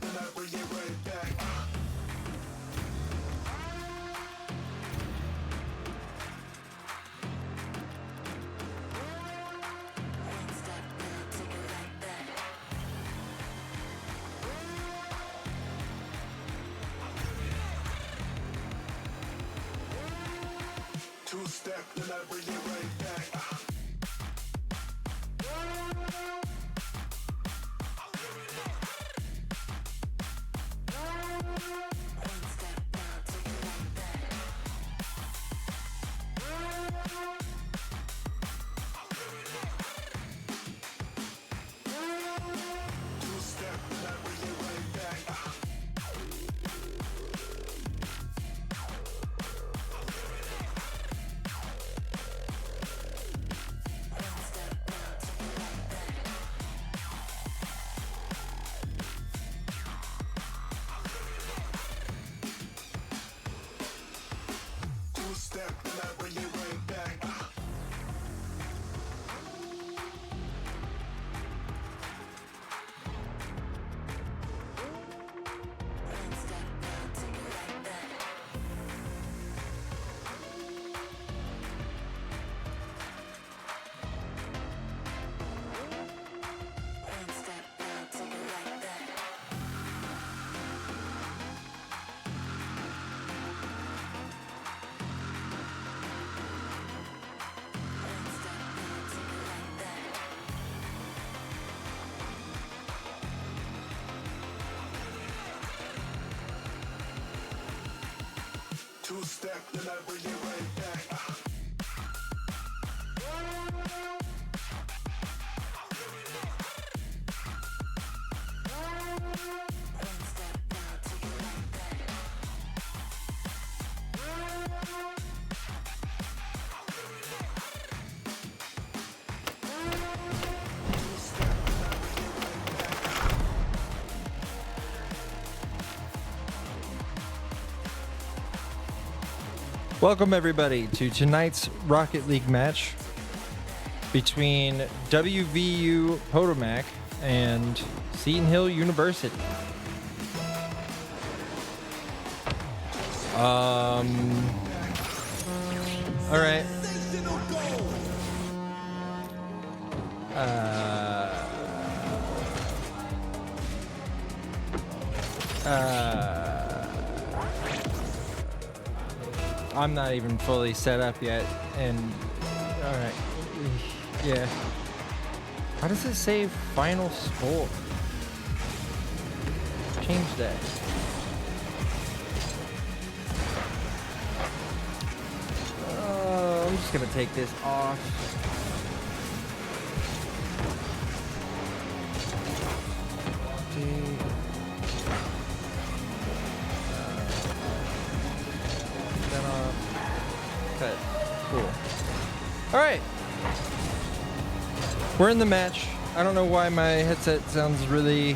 Then I bring it right back. One step, then I take it right back. Two step, then I bring it right back. Step, then I bring it right back. One step, then I take it right back. One step, then I take it right back. Two step, then I bring it right back. One step, then I take it right back. Two step, then I bring it right back. Welcome everybody to tonight's Rocket League match between WVU Potomac and Seton Hill University. All right. I'm not even fully set up yet, and all right, yeah. How does it say final score? Change that. I'm just gonna take this off. Cut. Cool. All right. We're in the match. I don't know why my headset sounds really...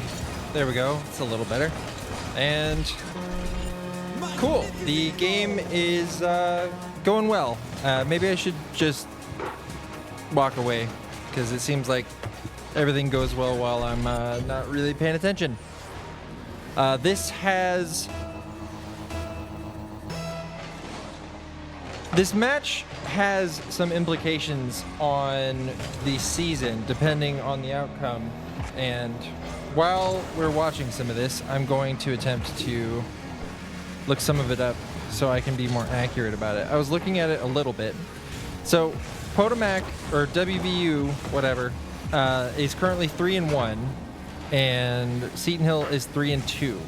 There we go. It's a little better. And cool. The game is going well. Maybe I should just walk away because it seems like everything goes well while I'm not really paying attention. This match has some implications on the season, depending on the outcome. And while we're watching some of this, I'm going to attempt to look some of it up so I can be more accurate about it. I was looking at it a little bit. So Potomac, or WVU, whatever, is currently 3-1, and Seton Hill is 3-2.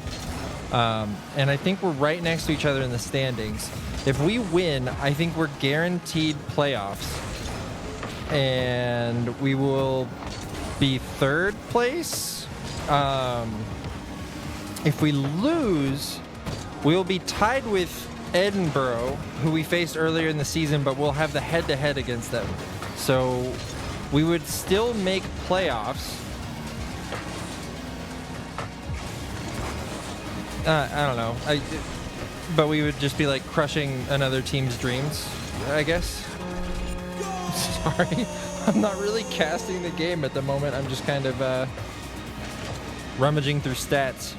And I think we're right next to each other in the standings. If we win, I think we're guaranteed playoffs, and we will be third place. If we lose, we'll be tied with Edinburgh, who we faced earlier in the season, but we'll have the head-to-head against them. So we would still make playoffs. I don't know. But we would just be like crushing another team's dreams, I guess. Sorry. I'm not really casting the game at the moment. I'm just kind of rummaging through stats.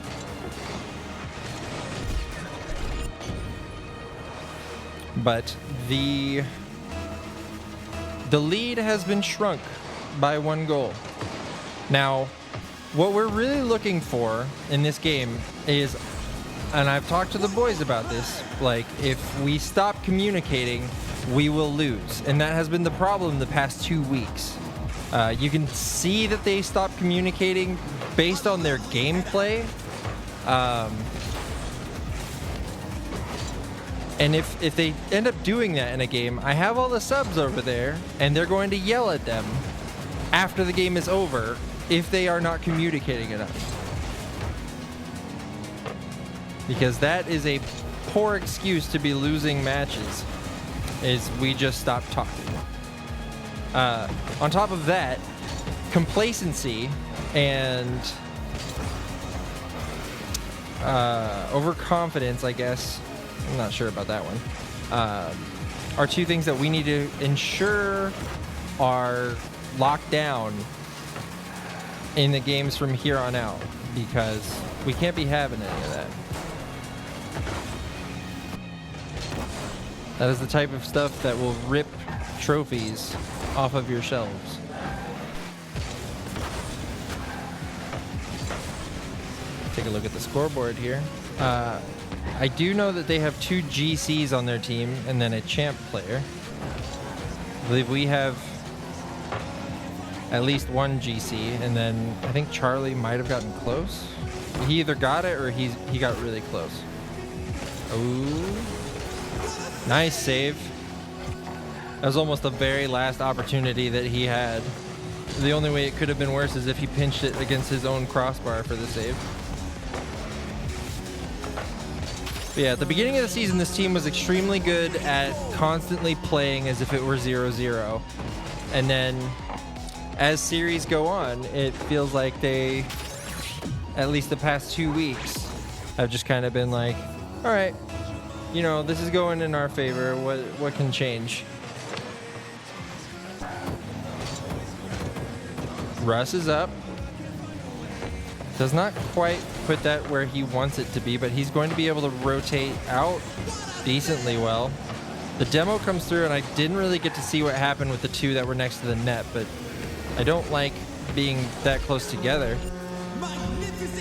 But the lead has been shrunk by 1 goal. Now, what we're really looking for in this game is, and I've talked to the boys about this, like, if we stop communicating, we will lose. And that has been the problem the past 2 weeks. You can see that they stopped communicating based on their gameplay. And if they end up doing that in a game, I have all the subs over there, and they're going to yell at them after the game is over if they are not communicating enough. Because that is a poor excuse to be losing matches, is we just stopped talking. On top of that, complacency and overconfidence, I guess, I'm not sure about that one, are 2 things that we need to ensure are locked down in the games from here on out, because we can't be having any of that. That is the type of stuff that will rip trophies off of your shelves. Take a look at the scoreboard here. I do know that they have 2 GCs on their team and then a champ player. I believe we have at least 1 GC, and then I think Charlie might have gotten close. He either got it or he got really close. Ooh. Nice save. That was almost the very last opportunity that he had. The only way it could have been worse is if he pinched it against his own crossbar for the save. But yeah, at the beginning of the season, this team was extremely good at constantly playing as if it were 0-0. And then as series go on, it feels like they, at least the past 2 weeks, have just kind of been like, all right, you know, this is going in our favor. What can change? Russ is up. Does not quite put that where he wants it to be, but he's going to be able to rotate out decently well. The demo comes through, and I didn't really get to see what happened with the 2 that were next to the net, but I don't like being that close together.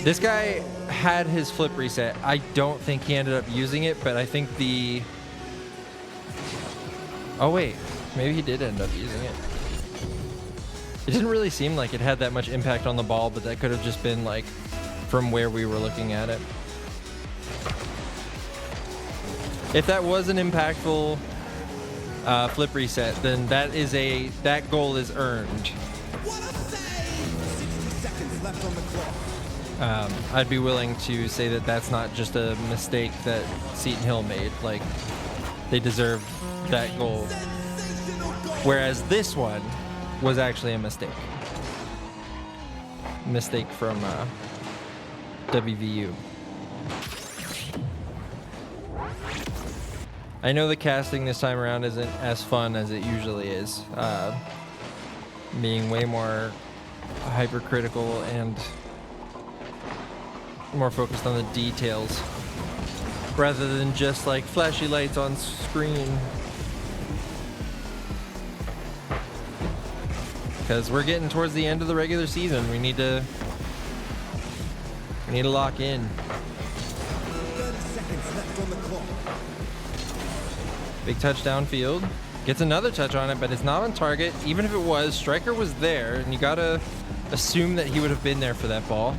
This guy had his flip reset. I don't think he ended up using it, but I think the... Oh wait, maybe he did end up using it. It didn't really seem like it had that much impact on the ball, but that could have just been like from where we were looking at it. If that was an impactful flip reset, then that goal is earned. I'd be willing to say that that's not just a mistake that Seton Hill made. Like, they deserve that goal. Whereas this one was actually a mistake. Mistake from WVU. I know the casting this time around isn't as fun as it usually is. Being way more hypercritical and more focused on the details rather than just like flashy lights on screen. Because we're getting towards the end of the regular season. We need to lock in. 30 seconds left on the clock. Big touch downfield. Gets another touch on it, but it's not on target. Even if it was, striker was there, and you gotta assume that he would have been there for that ball.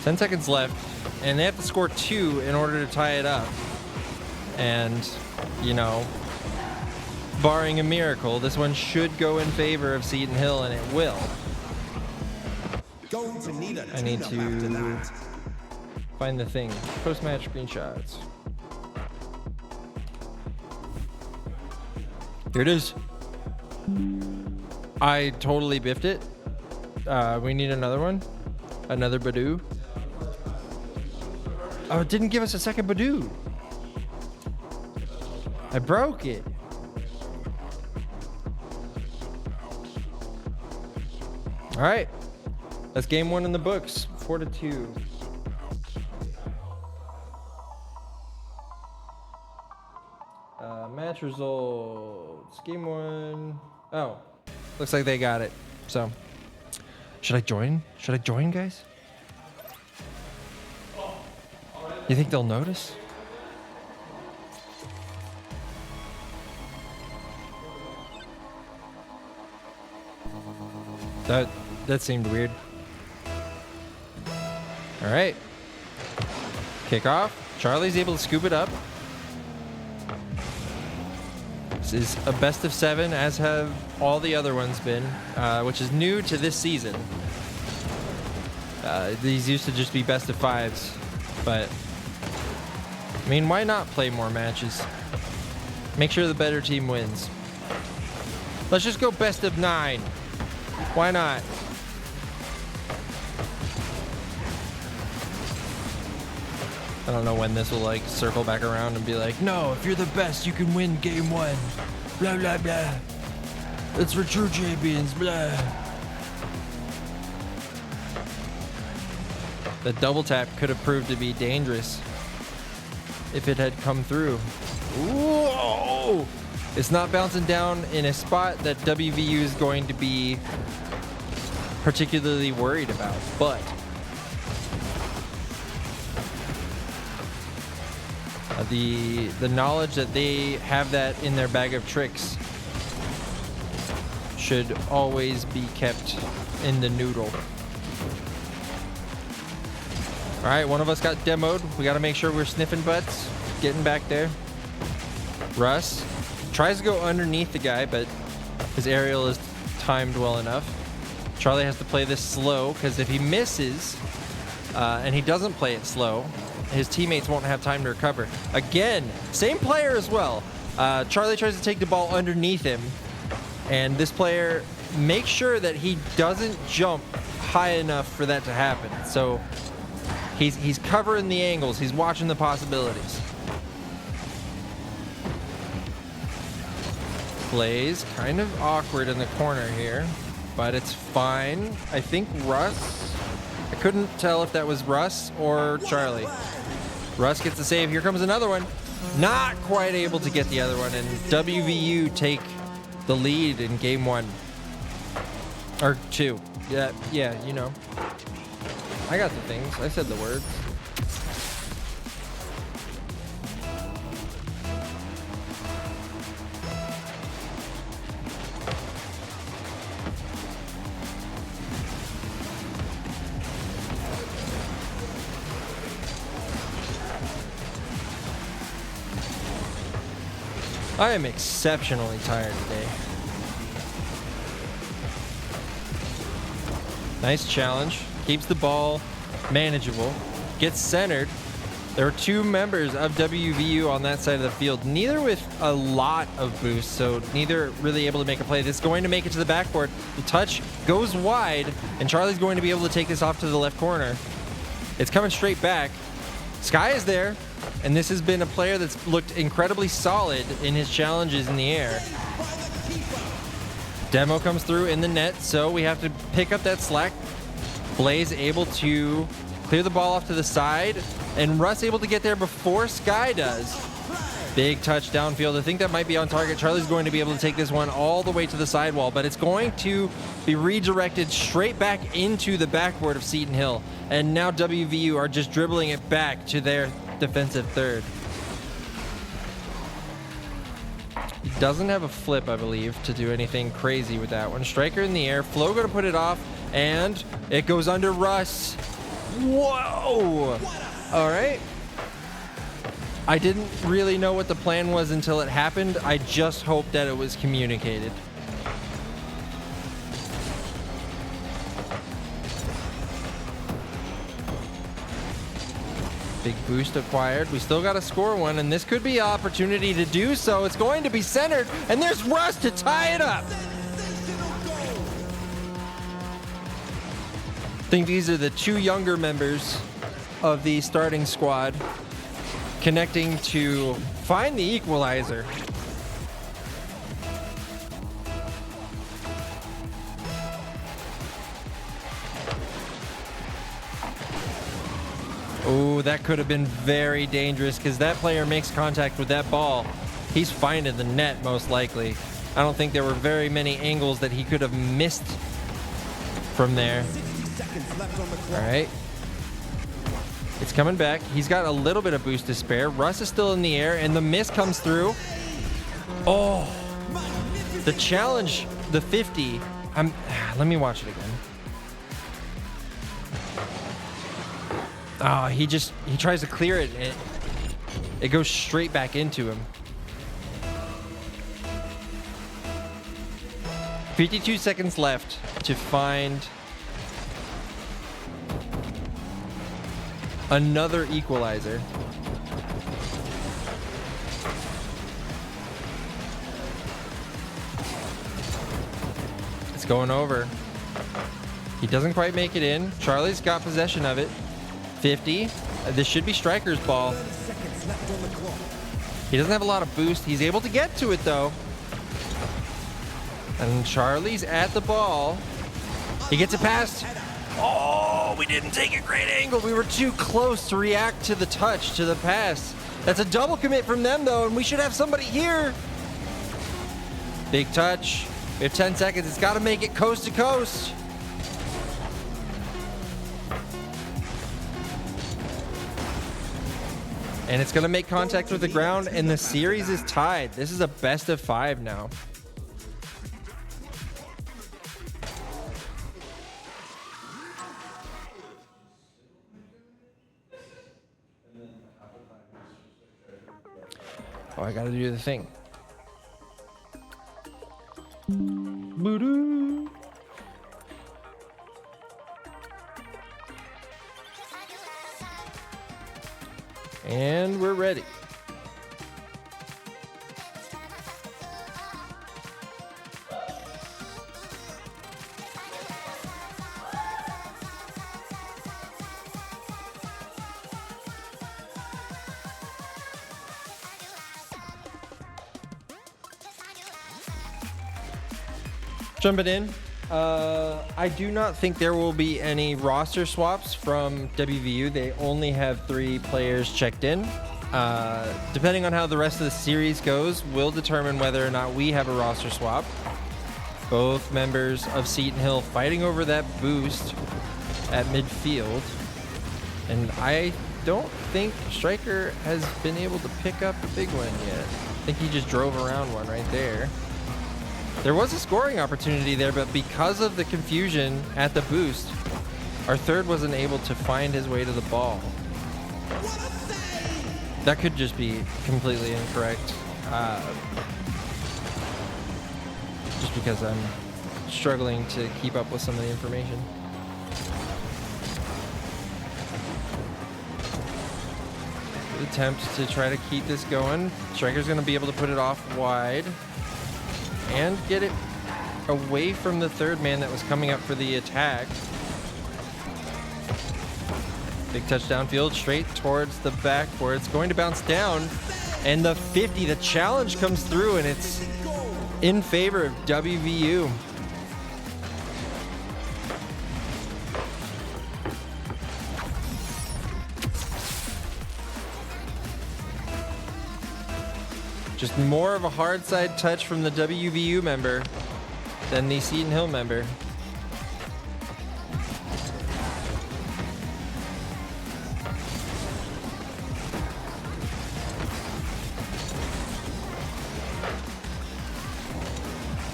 Ten seconds left, and they have to score 2 in order to tie it up. And, you know, barring a miracle, this one should go in favor of Seton Hill, and it will. I need to find the thing. Post-match screenshots. Here it is. I totally biffed it. We need another one. Another Badoo. Oh, it didn't give us a second Badoo. I broke it. All right. That's game 1 in the books. 4-2. Match results. Game 1. Oh, looks like they got it. So, should I join? Should I join, guys? You think they'll notice? That seemed weird. All right. Kickoff. Charlie's able to scoop it up. This is a best of 7, as have all the other ones been, which is new to this season. These used to just be best of 5s, but I mean, why not play more matches? Make sure the better team wins. Let's just go best of 9. Why not? I don't know when this will like circle back around and be like, no, if you're the best, you can win game 1. Blah, blah, blah. It's for true champions, blah. The double tap could have proved to be dangerous if it had come through. Whoa! It's not bouncing down in a spot that WVU is going to be particularly worried about, but the knowledge that they have that in their bag of tricks should always be kept in the noodle. All right, one of us got demoed. We got to make sure we're sniffing butts, getting back there. Russ tries to go underneath the guy, but his aerial is timed well enough. Charlie has to play this slow, because if he misses and he doesn't play it slow, his teammates won't have time to recover. Again, same player as well. Charlie tries to take the ball underneath him, and this player makes sure that he doesn't jump high enough for that to happen. So he's covering the angles. He's watching the possibilities. Plays kind of awkward in the corner here, but it's fine. I think Russ, I couldn't tell if that was Russ or Charlie. Russ gets the save. Here comes another one. Not quite able to get the other one, and WVU take the lead in game 1. Or 2. Yeah, you know. I got the things. I said the words. I am exceptionally tired today. Nice challenge. Keeps the ball manageable. Gets centered. There are 2 members of WVU on that side of the field, neither with a lot of boost, so neither really able to make a play. This is going to make it to the backboard. The touch goes wide, and Charlie's going to be able to take this off to the left corner. It's coming straight back. Sky is there, and this has been a player that's looked incredibly solid in his challenges in the air. Demo comes through in the net, so we have to pick up that slack. Blaze able to clear the ball off to the side, and Russ able to get there before Sky does. Big touch downfield. I think that might be on target. Charlie's going to be able to take this one all the way to the sidewall, but it's going to be redirected straight back into the backboard of Seton Hill. And now WVU are just dribbling it back to their defensive third. He doesn't have a flip, I believe, to do anything crazy with that one. Striker in the air. Flo going to put it off, and it goes under Russ. Whoa! All right. I didn't really know what the plan was until it happened. I just hoped that it was communicated. Big boost acquired. We still got to score one, and this could be an opportunity to do so. It's going to be centered, and there's Russ to tie it up. I think these are the two younger members of the starting squad connecting to find the equalizer. Oh, that could have been very dangerous because that player makes contact with that ball. He's finding the net most likely. I don't think there were very many angles that he could have missed from there. All right. It's coming back. He's got a little bit of boost to spare. Russ is still in the air, and the miss comes through. Oh, the challenge, the 50. Let me watch it again. Oh, he tries to clear it, and it goes straight back into him. 52 seconds left to find another equalizer. It's going over. He doesn't quite make it in. Charlie's got possession of it. 50. This should be Striker's ball. He doesn't have a lot of boost. He's able to get to it though. And Charlie's at the ball. He gets it past. Oh, we didn't take a great angle. We were too close to react to the touch, to the pass. That's a double commit from them though, and we should have somebody here. Big touch. We have 10 seconds. It's got to make it coast to coast. And it's going to make contact with the ground, and the series is tied. This is a best of 5 now. Oh, I got to do the thing. Boo-doo. And we're ready. Jumping in. I do not think there will be any roster swaps from WVU. They only have 3 players checked in. Depending on how the rest of the series goes, will determine whether or not we have a roster swap. Both members of Seton Hill fighting over that boost at midfield. And I don't think Striker has been able to pick up a big one yet. I think he just drove around one right there. There was a scoring opportunity there, but because of the confusion at the boost, our third wasn't able to find his way to the ball. That could just be completely incorrect. Just because I'm struggling to keep up with some of the information. Good attempt to try to keep this going. Striker's going to be able to put it off wide and get it away from the third man that was coming up for the attack. Big touch downfield, straight towards the backboard. It's going to bounce down, and the 50, the challenge comes through, and it's in favor of WVU. Just more of a hard side touch from the WVU member than the Seton Hill member.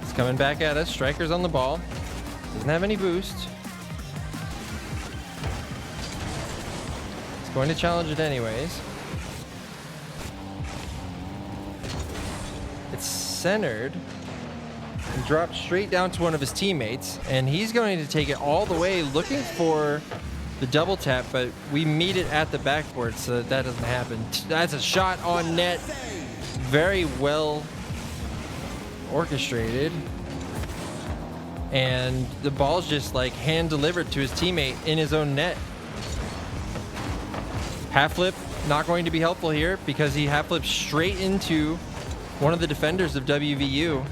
It's coming back at us. Striker's on the ball. Doesn't have any boost. It's going to challenge it anyways. It's centered and dropped straight down to one of his teammates, and he's going to take it all the way looking for the double tap, but we meet it at the backboard, so that doesn't happen. That's a shot on net. Very well orchestrated. And the ball's just like hand delivered to his teammate in his own net. Half flip, not going to be helpful here because he half flips straight into one of the defenders of WVU.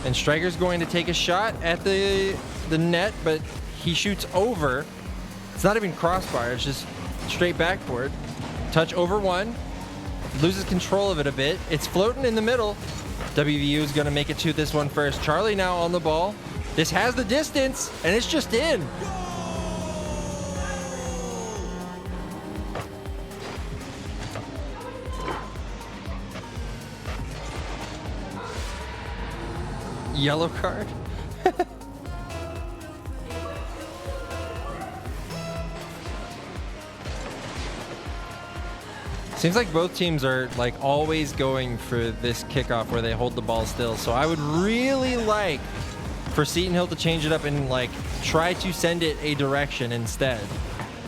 And Striker's going to take a shot at the net, but he shoots over. It's not even crossbar, it's just straight backboard. Touch over one, loses control of it a bit. It's floating in the middle. WVU is going to make it to this one first. Charlie now on the ball. This has the distance, and it's just in. Yellow card. Seems like both teams are like always going for this kickoff where they hold the ball still. So I would really like for Seton Hill to change it up and like try to send it a direction instead.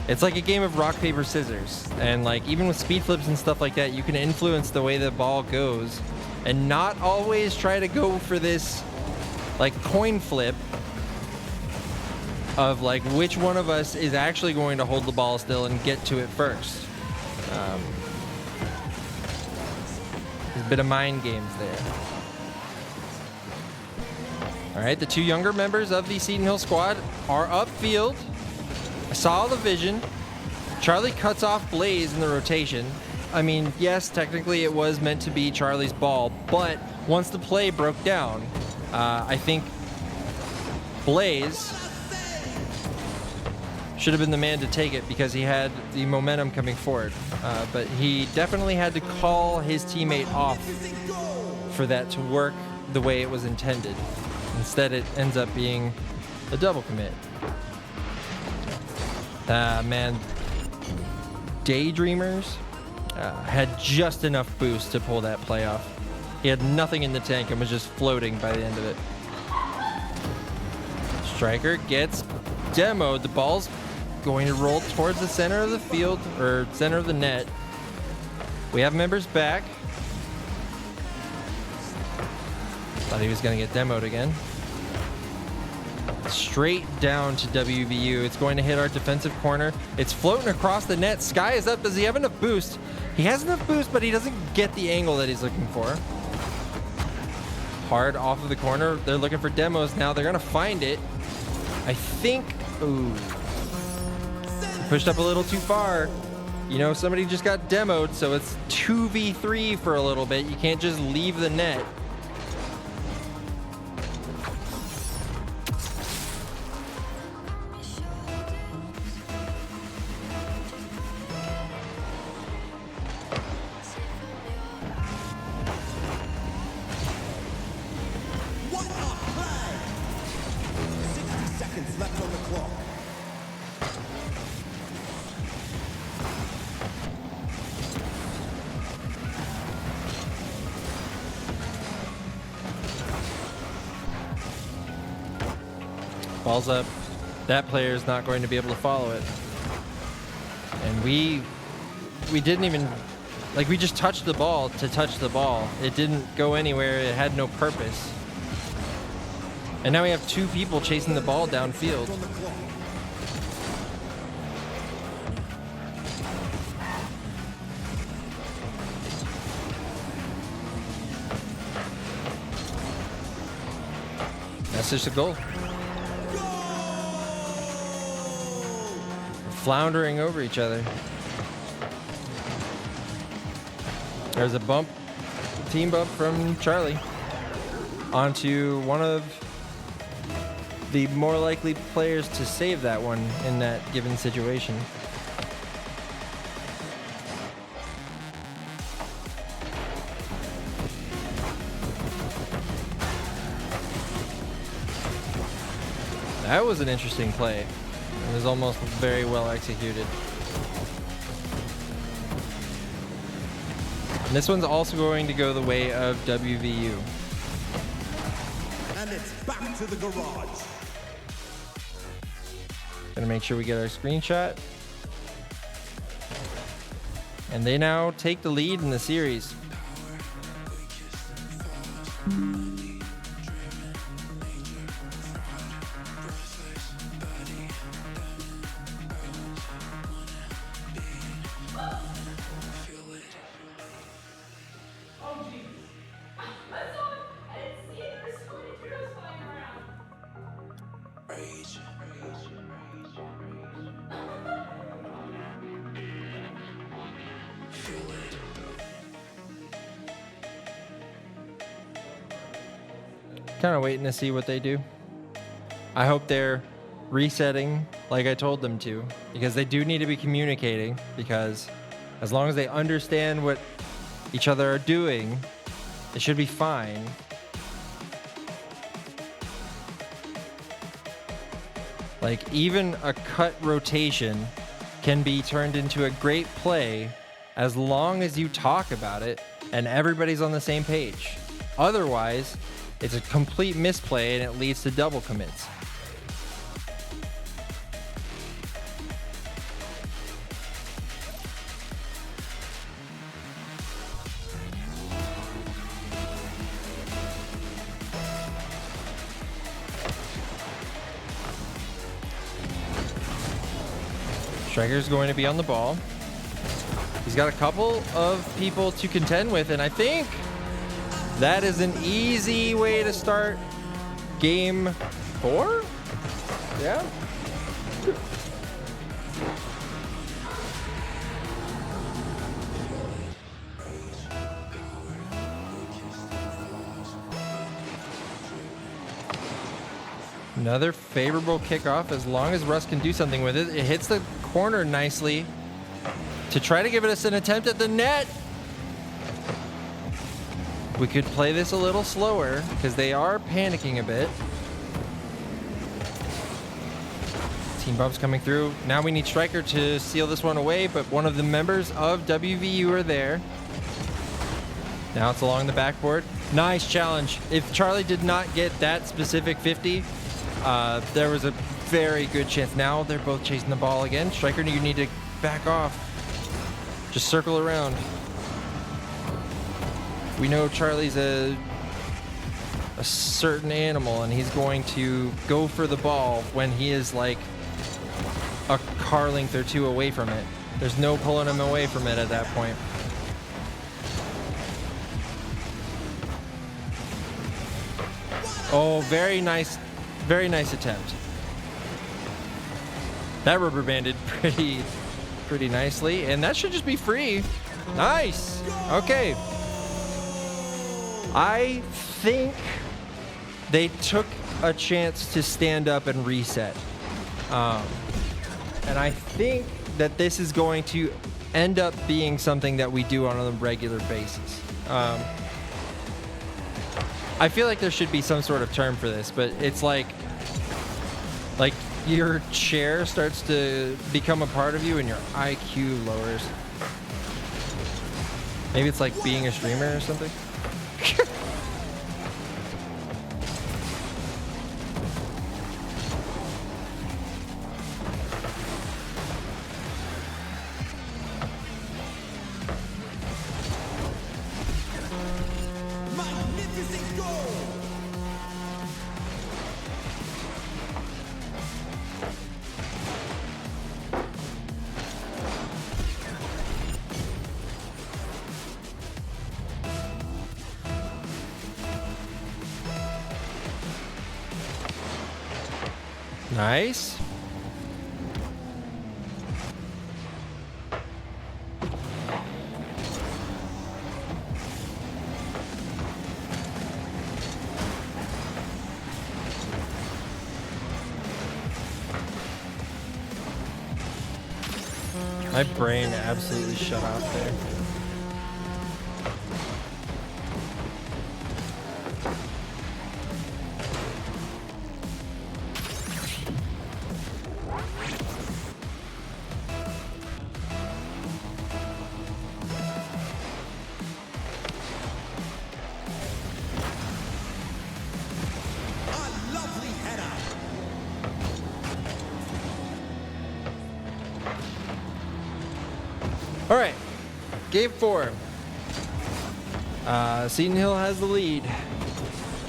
It's like a game of rock, paper, scissors. And like even with speed flips and stuff like that, you can influence the way the ball goes and not always try to go for this like coin flip of like which one of us is actually going to hold the ball still and get to it first. There's a bit of mind games there. All right, the two younger members of the Seton Hill squad are upfield. I saw the vision. Charlie cuts off Blaze in the rotation. I mean, yes, technically it was meant to be Charlie's ball, but once the play broke down, I think Blaze should have been the man to take it because he had the momentum coming forward. But he definitely had to call his teammate off for that to work the way it was intended. Instead, it ends up being a double commit. Man, Daydreamers had just enough boost to pull that play off. He had nothing in the tank and was just floating by the end of it. Striker gets demoed. The ball's going to roll towards the center of the field, or center of the net. We have members back. Thought he was going to get demoed again. Straight down to WVU. It's going to hit our defensive corner. It's floating across the net. Sky is up. Does he have enough boost? He has enough boost, but he doesn't get the angle that he's looking for. Hard off of the corner. They're looking for demos now. They're going to find it. I think... Ooh. Pushed up a little too far. You know, somebody just got demoed, so it's 2v3 for a little bit. You can't just leave the net. Ball's up. That player is not going to be able to follow it. And we didn't even, like, we just touched the ball to touch the ball. It didn't go anywhere. It had no purpose. And now we have two people chasing the ball downfield. That's just a goal. Floundering over each other. There's a bump team bump from Charlie onto one of the more likely players to save that one in that given situation. That was an interesting play. It was almost very well executed. And this one's also going to go the way of WVU. And it's back to the garage. Gonna make sure we get our screenshot. And they now take the lead in the series. Kind of waiting to see what they do. I hope they're resetting like I told them to, because they do need to be communicating, because as long as they understand what each other are doing, it should be fine. Like, even a cut rotation can be turned into a great play as long as you talk about it and everybody's on the same page. Otherwise, it's a complete misplay and it leads to double commits. Striker's going to be on the ball. He's got a couple of people to contend with, and I think that is an easy way to start game 4? Yeah. Another favorable kickoff as long as Russ can do something with it. It hits the corner nicely to try to give us an attempt at the net. We could play this a little slower because they are panicking a bit. Team bumps coming through. Now we need Striker to seal this one away, but one of the members of WVU are there. Now it's along the backboard. Nice challenge. If Charlie did not get that specific 50, there was a very good chance. Now they're both chasing the ball again. Striker, you need to back off. Just circle around. We know Charlie's a certain animal, and he's going to go for the ball when he is like a car length or two away from it. There's no pulling him away from it at that point. Oh, very nice attempt. That rubber banded pretty nicely, and that should just be free. Nice. Okay. I think they took a chance to stand up and reset. And I think that this is going to end up being something that we do on a regular basis. I feel like there should be some sort of term for this, but it's like your chair starts to become a part of you and your IQ lowers. Maybe it's like being a streamer or something. Magnificent goal! Nice. My brain absolutely shut off there. A lovely header. All right, game 4. Seton Hill has the lead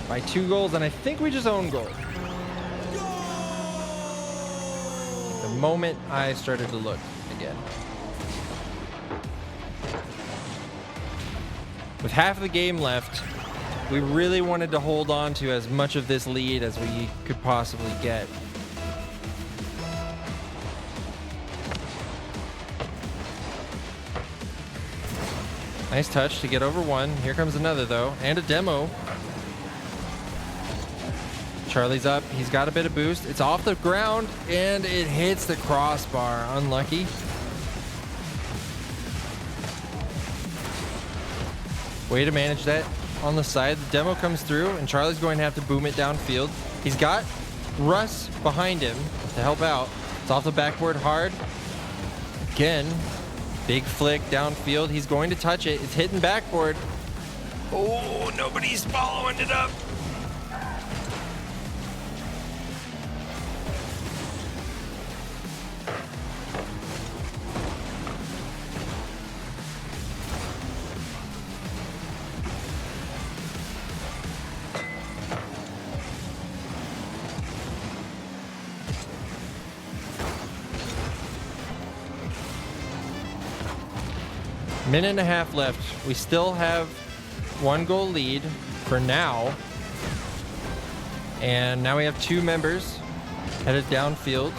by 2 goals, and I think we just own goal. The moment I started to look again. With half the game left, we really wanted to hold on to as much of this lead as we could possibly get. Nice touch to get over one. Here comes another though, and a demo. Charlie's up, he's got a bit of boost. It's off the ground and it hits the crossbar, unlucky. Way to manage that on the side. The demo comes through and Charlie's going to have to boom it downfield. He's got Russ behind him to help out. It's off the backboard hard. Again, big flick downfield. He's going to touch it. It's hitting backboard. Oh, nobody's following it up. Minute and a half left. We still have 1 goal lead for now. And now we have 2 members headed downfield.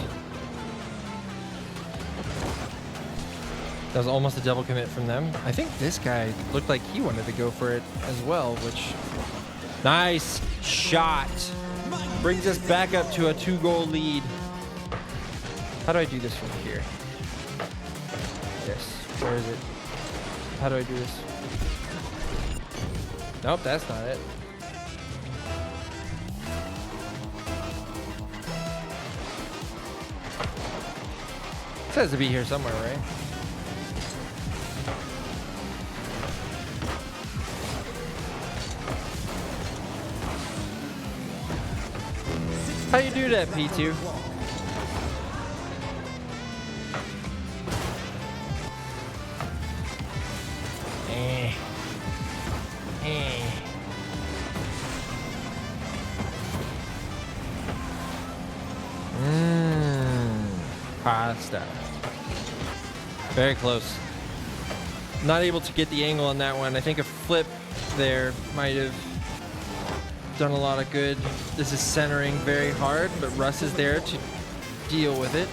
That was almost a double commit from them. I think this guy looked like he wanted to go for it as well, which... Nice shot. Brings us back up to a 2-goal lead. How do I do this from here? Yes. Where is it? How do I do this? Nope, that's not it. It says to be here somewhere, right? How you do that, P2? Pasta. Very close. Not able to get the angle on that one. I think a flip there might have done a lot of good. This is centering very hard, but Russ is there to deal with it.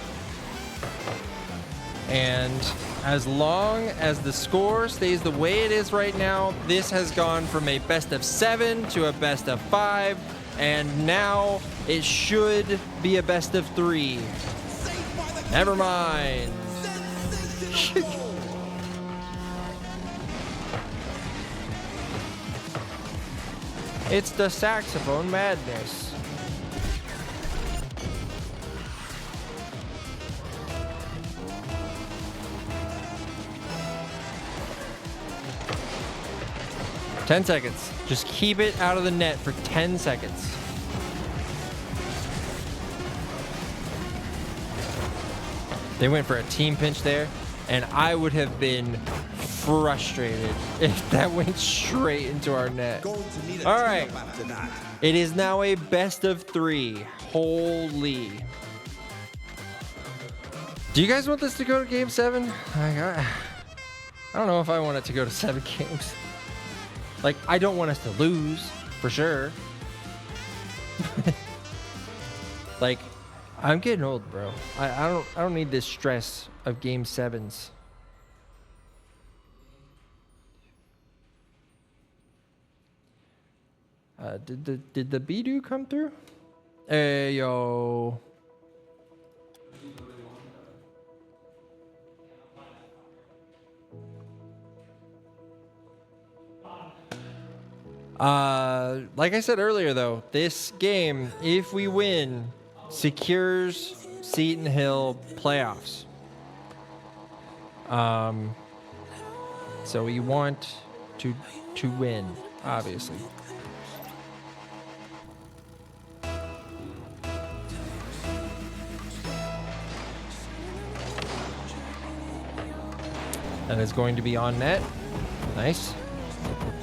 And as long as the score stays the way it is right now, this has gone from a best of 7 to a best of 5, and now it should be a best of 3. Never mind. It's the saxophone madness. Ten seconds. Just keep it out of the net for 10 seconds. They went for a team pinch there, and I would have been frustrated if that went straight into our net. All right, it is now a best of 3. Holy. Do you guys want this to go to game 7? I don't know if I want it to go to 7 games. Like, I don't want us to lose, for sure. Like, I'm getting old, bro. I don't need this stress of game 7s. Did the Bidoo come through? Hey yo. Like I said earlier, though, this game, if we win, secures Seton Hill playoffs. So we want to win, obviously. That is going to be on net. Nice.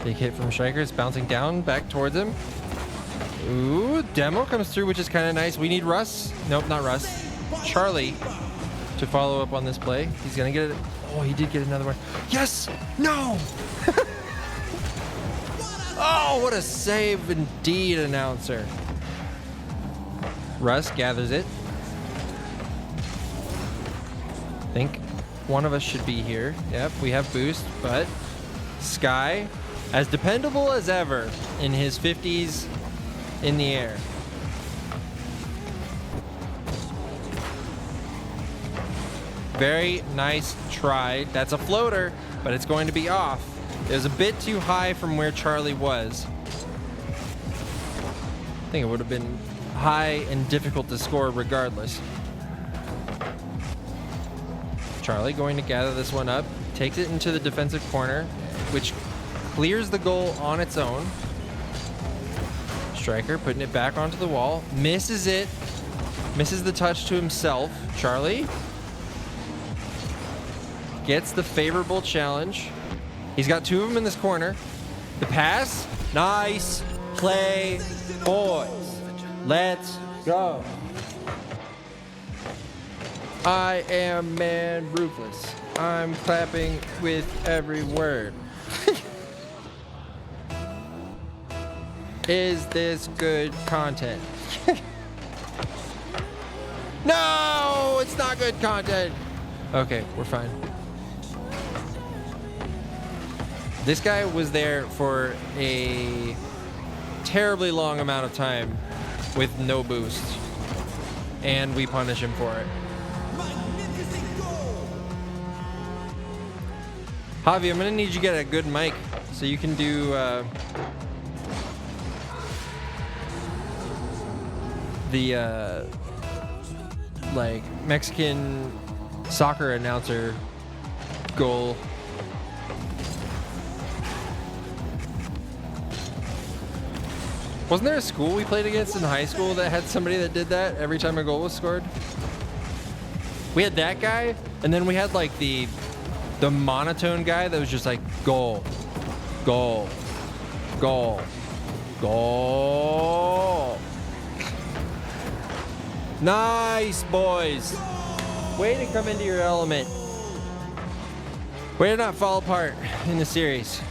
Big hit from Striker. It's bouncing down back towards him. Ooh, demo comes through, which is kind of nice. We need Russ. Nope, not Russ. Charlie to follow up on this play. He's going to get it. Oh, he did get another one. Yes! No! Oh, what a save indeed, announcer. Russ gathers it. I think one of us should be here. Yep, we have boost, but Sky, as dependable as ever in his 50s in the air. Very nice try. That's a floater, but it's going to be off. It was a bit too high from where Charlie was. I think it would have been high and difficult to score regardless. Charlie going to gather this one up, takes it into the defensive corner, which clears the goal on its own. Striker putting it back onto the wall, misses it, misses the touch to himself. Charlie gets the favorable challenge. He's got two of them in this corner. The pass, nice play, boys. Let's go. I am man ruthless. I'm clapping with every word. Is this good content? No, it's not good content. Okay, we're fine. This guy was there for a terribly long amount of time with no boost, and we punish him for it. Javi, I'm gonna need you to get a good mic so you can do the like Mexican soccer announcer goal. Wasn't there a school we played against in high school that had somebody that did that every time a goal was scored? We had that guy, and then we had like the monotone guy that was just like goal, goal, goal, goal. Nice, boys. Way to come into your element. Way to not fall apart in the series.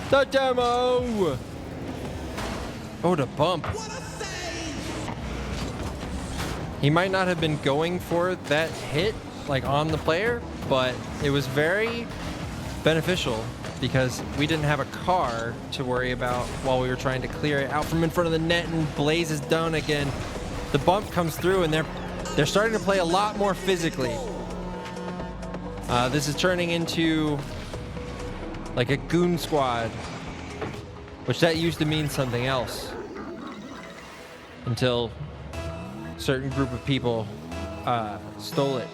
The demo! Oh, the bump. He might not have been going for that hit, like on the player, but it was very beneficial because we didn't have a car to worry about while we were trying to clear it out from in front of the net and blazes down again. The bump comes through and they're starting to play a lot more physically. This is turning into like a goon squad, which that used to mean something else until a certain group of people stole it.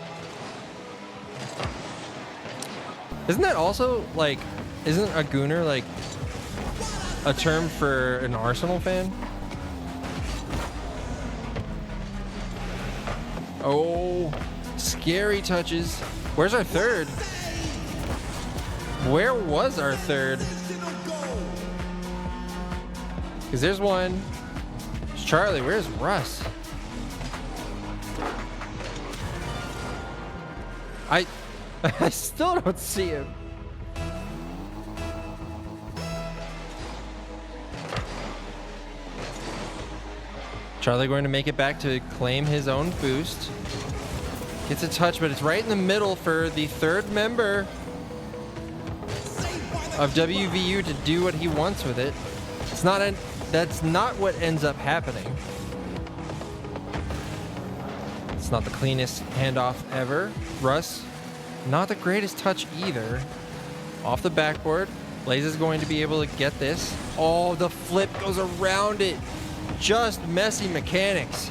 Isn't that also like, isn't a gooner like a term for an Arsenal fan? Oh, scary touches. Where's our third? Where was our third? Because there's one. It's Charlie. Where's Russ? I still don't see him. Charlie going to make it back to claim his own boost. Gets a touch, but it's right in the middle for the third member of WVU to do what he wants with it. That's not what ends up happening. It's not the cleanest handoff ever. Russ, not the greatest touch either. Off the backboard. Blaze is going to be able to get this. Oh, the flip goes around it. Just messy mechanics.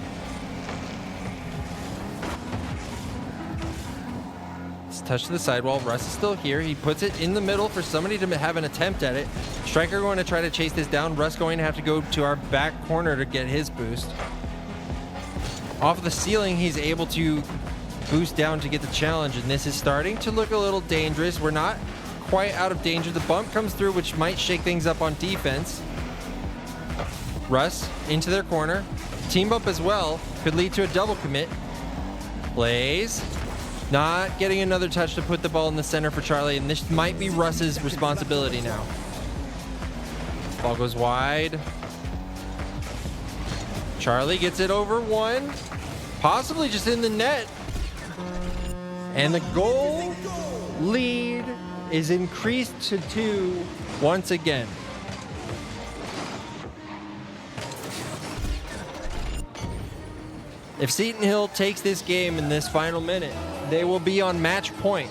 It's touch to the sidewall. Russ is still here. He puts it in the middle for somebody to have an attempt at it. Striker going to try to chase this down. Russ going to have to go to our back corner to get his boost. Off the ceiling, he's able to boost down to get the challenge, and this is starting to look a little dangerous. We're not quite out of danger. The bump comes through, which might shake things up on defense. Russ into their corner. Team bump as well. Could lead to a double commit. Blaze not getting another touch to put the ball in the center for Charlie, and this might be Russ's responsibility now. Ball goes wide. Charlie gets it over one, possibly just in the net. And the goal lead is increased to 2 once again. If Seton Hill takes this game in this final minute, they will be on match point.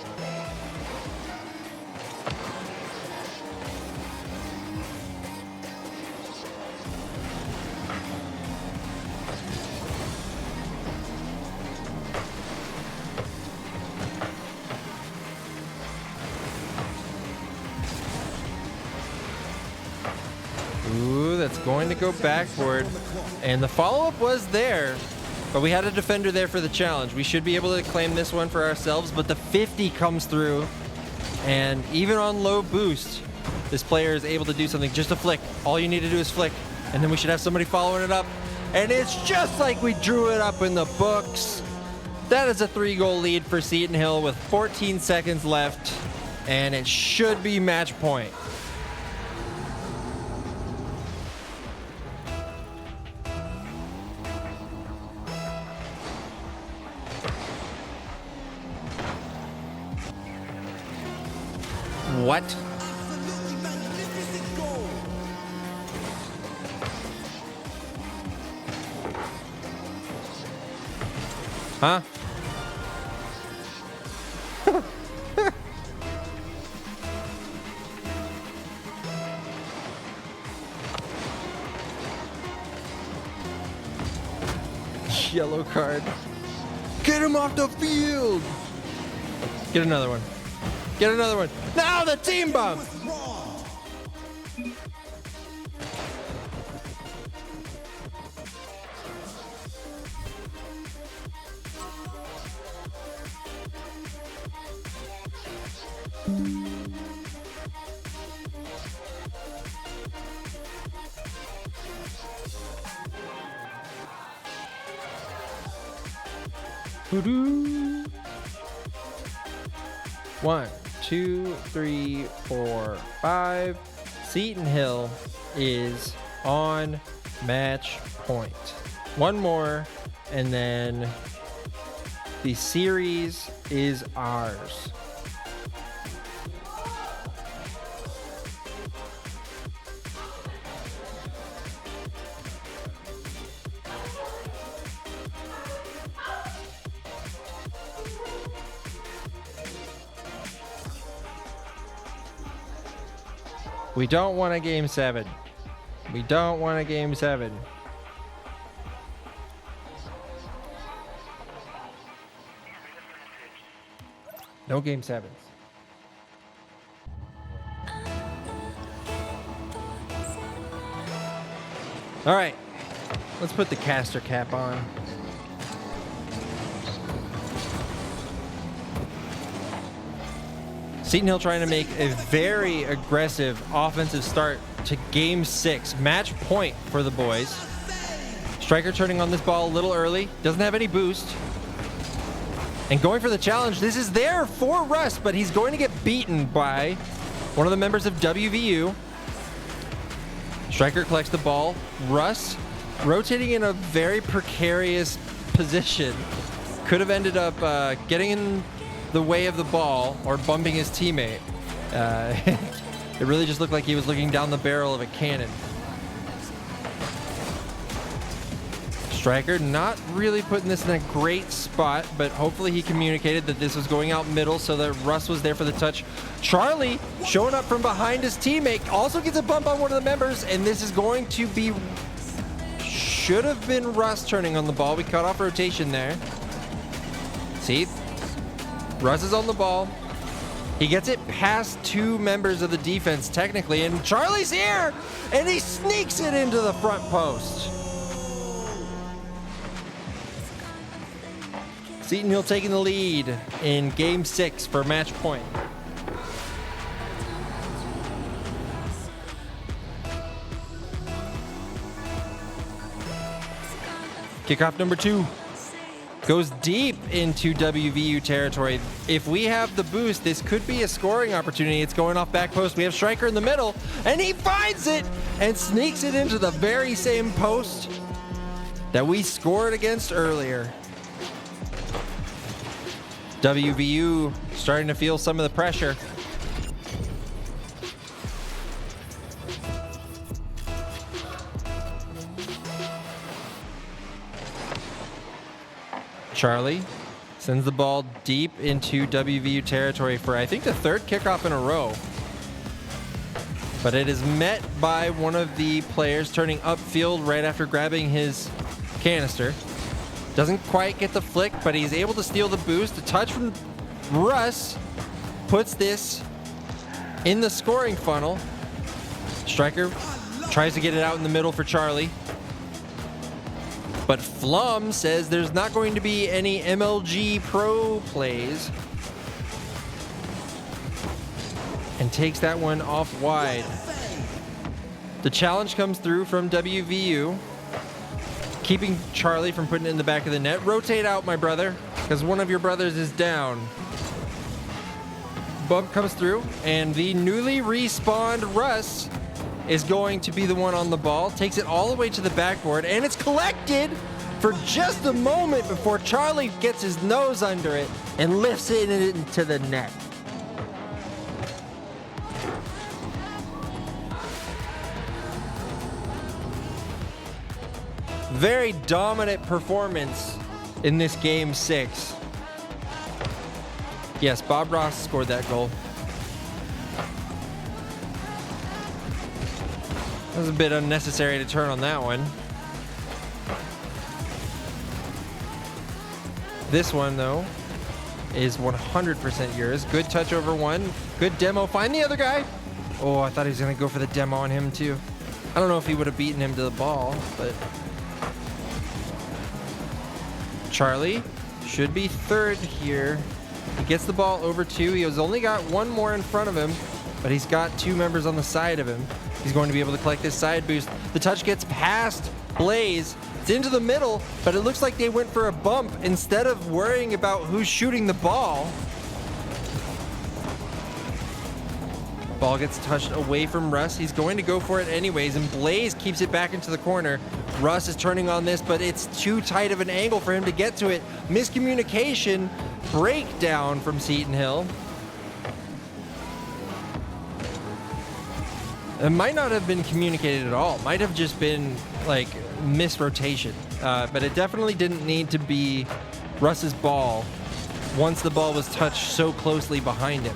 Ooh, that's going to go backward. And the follow-up was there, but we had a defender there for the challenge. We should be able to claim this one for ourselves, but the 50 comes through. And even on low boost, this player is able to do something. Just a flick. All you need to do is flick, and then we should have somebody following it up. And it's just like we drew it up in the books. That is a 3-goal lead for Seton Hill with 14 seconds left, and it should be match point. What? Absolutely magnificent goal. Huh? Yellow card. Get him off the field. Get another one. Get another one. Now the team bump. Was wrong. Voodoo. 1, 2, 3, 4, 5. Seton Hill is on match point. One more, and then the series is ours. We don't want a game 7. We don't want a game 7. No game 7s. All right, let's put the caster cap on. Seton Hill trying to make a very aggressive offensive start to game 6. Match point for the boys. Striker turning on this ball a little early. Doesn't have any boost. And going for the challenge. This is there for Russ, but he's going to get beaten by one of the members of WVU. Striker collects the ball. Russ rotating in a very precarious position. could have ended up getting in the way of the ball or bumping his teammate. It really just looked like he was looking down the barrel of a cannon. Striker not really putting this in a great spot, but hopefully he communicated that this was going out middle so that Russ was there for the touch. Charlie showing up from behind his teammate, also gets a bump on one of the members, and this is going to be, should have been Russ turning on the ball. We cut off rotation there. See, Russ is on the ball. He gets it past two members of the defense technically, and Charlie's here, and he sneaks it into the front post. Seton Hill taking the lead in game 6 for match point. Kickoff number 2 goes deep into WVU territory. If we have the boost, this could be a scoring opportunity. It's going off back post. We have Striker in the middle, and he finds it and sneaks it into the very same post that we scored against earlier. WVU starting to feel some of the pressure. Charlie sends the ball deep into WVU territory for, I think, the 3rd kickoff in a row. But it is met by one of the players turning upfield right after grabbing his canister. Doesn't quite get the flick, but he's able to steal the boost. A touch from Russ puts this in the scoring funnel. Striker tries to get it out in the middle for Charlie. But Flum says there's not going to be any MLG Pro plays. And takes that one off wide. The challenge comes through from WVU, keeping Charlie from putting it in the back of the net. Rotate out, my brother, because one of your brothers is down. Bump comes through, and the newly respawned Russ is going to be the one on the ball. Takes it all the way to the backboard, and it's collected for just a moment before Charlie gets his nose under it and lifts it into the net. Very dominant performance in this game 6. Yes, Bob Ross scored that goal. That was a bit unnecessary to turn on that one. This one, though, is 100% yours. Good touch over one. Good demo. Find the other guy. Oh, I thought he was going to go for the demo on him, too. I don't know if he would have beaten him to the ball, but Charlie should be 3rd here. He gets the ball over 2. He has only got one more in front of him, but he's got 2 members on the side of him. He's going to be able to collect this side boost. The touch gets past Blaze. It's into the middle, but it looks like they went for a bump instead of worrying about who's shooting the ball. Ball gets touched away from Russ. He's going to go for it anyways, and Blaze keeps it back into the corner. Russ is turning on this, but it's too tight of an angle for him to get to it. Miscommunication, breakdown from Seton Hill. It might not have been communicated at all. It might have just been like misrotation, but it definitely didn't need to be Russ's ball once the ball was touched so closely behind him.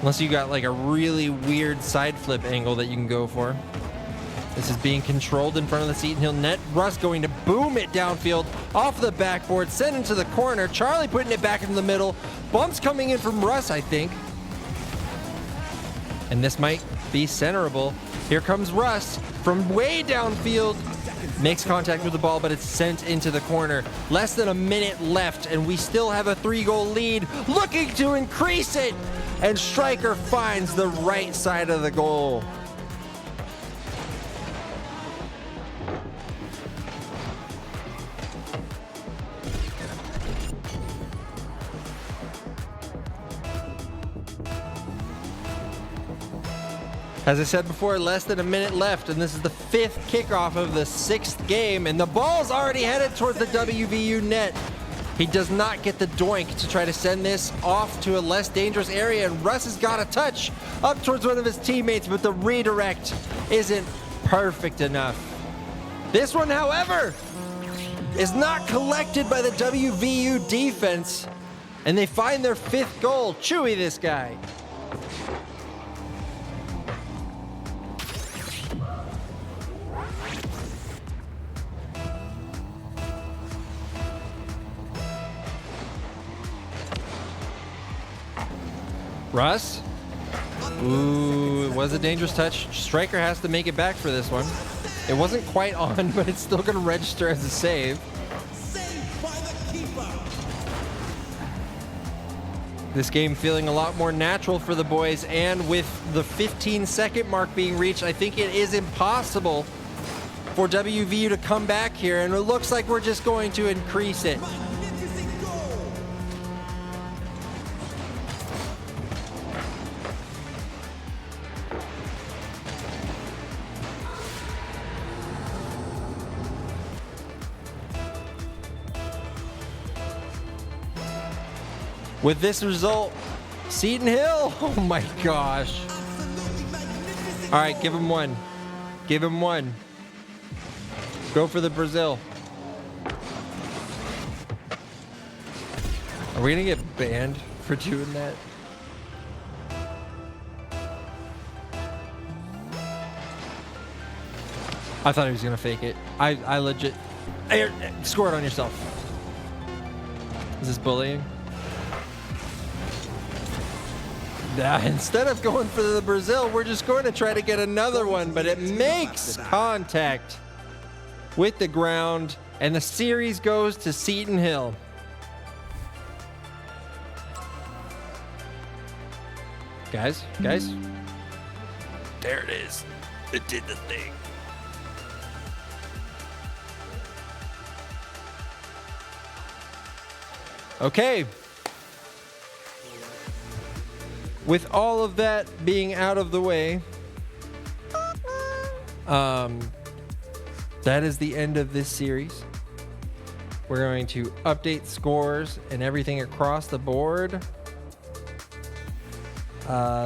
Unless you got like a really weird side flip angle that you can go for. This is being controlled in front of the Seton Hill net. Russ going to boom it downfield off the backboard, send it to the corner. Charlie putting it back in the middle. Bumps coming in from Russ, I think. And this might be centerable. Here comes Russ from way downfield. Makes contact with the ball, but it's sent into the corner. Less than a minute left, and we still have a 3-goal lead. Looking to increase it, and Striker finds the right side of the goal. As I said before, less than a minute left, and this is the 5th kickoff of the 6th game, and the ball's already headed towards the WVU net. He does not get the doink to try to send this off to a less dangerous area, and Russ has got a touch up towards one of his teammates, but the redirect isn't perfect enough. This one, however, is not collected by the WVU defense, and they find their 5th goal. Chewy, this guy. Russ. Ooh, it was a dangerous touch. Striker has to make it back for this one. It wasn't quite on, but it's still going to register as a save. Saved by the keeper. This game feeling a lot more natural for the boys, and with the 15-second mark being reached, I think it is impossible for WVU to come back here, and it looks like we're just going to increase it. Magnificent goal. With this result, Seton Hill, oh my gosh. Absolutely magnificent. All right, give him one. Give him one. Go for the Brazil. Are we gonna get banned for doing that? I thought he was gonna fake it. I legit. Hey, score it on yourself. Is this bullying? Instead of going for the Brazil, we're just going to try to get another one, but it makes contact with the ground, and the series goes to Seton Hill. Guys, there it is. It did the thing. Okay. With all of that being out of the way, that is the end of this series. We're going to update scores and everything across the board.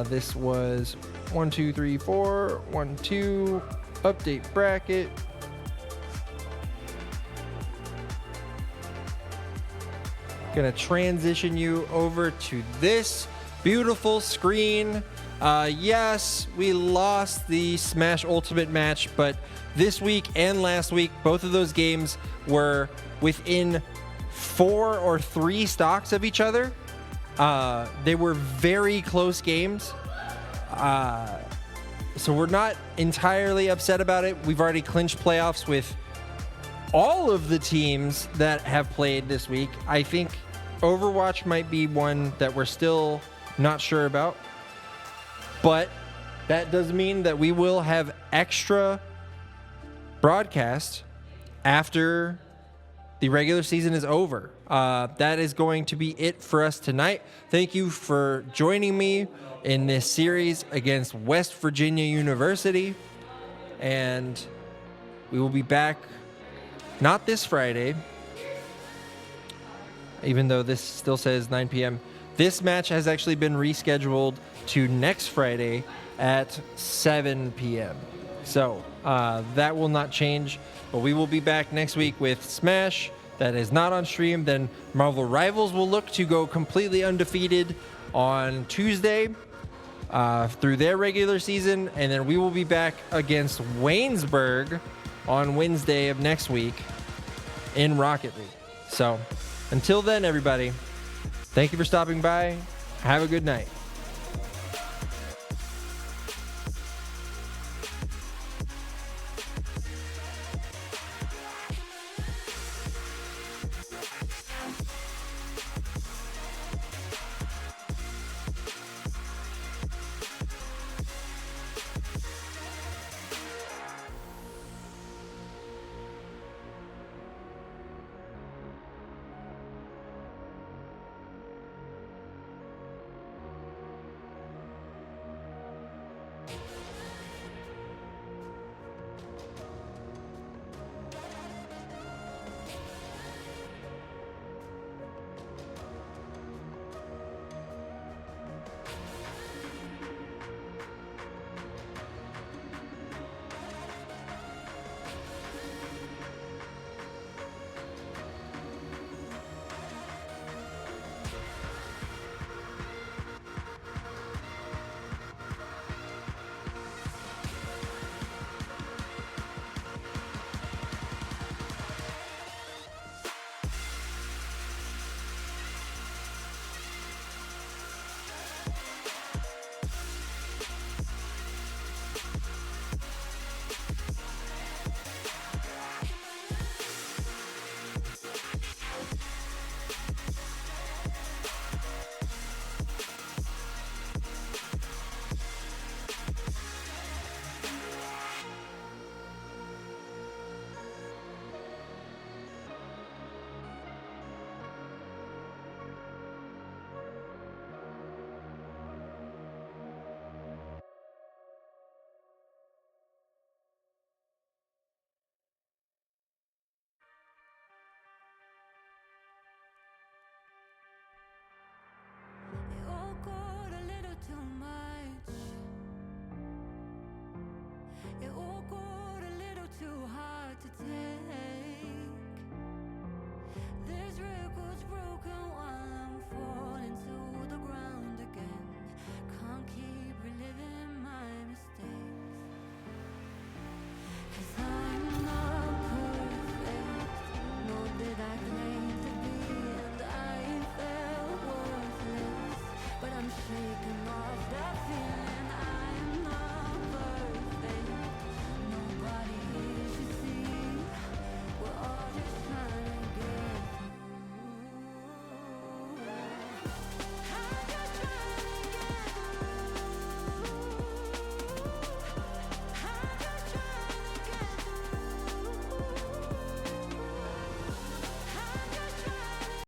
This was 1, 2, 3, 4, 1, 2, update bracket. Gonna transition you over to this beautiful screen. Yes, we lost the Smash Ultimate match, but this week and last week, both of those games were within 4 or 3 stocks of each other. They were very close games. So we're not entirely upset about it. We've already clinched playoffs with all of the teams that have played this week. I think Overwatch might be one that we're still not sure about, but that does mean that we will have extra broadcast after the regular season is over. That is going to be it for us tonight. Thank you for joining me in this series against West Virginia University, and we will be back not this Friday, even though this still says 9 p.m. This match has actually been rescheduled to next Friday at 7 p.m. So that will not change, but we will be back next week with Smash that is not on stream. Then Marvel Rivals will look to go completely undefeated on Tuesday through their regular season, and then we will be back against Waynesburg on Wednesday of next week in Rocket League. So until then, everybody, thank you for stopping by. Have a good night.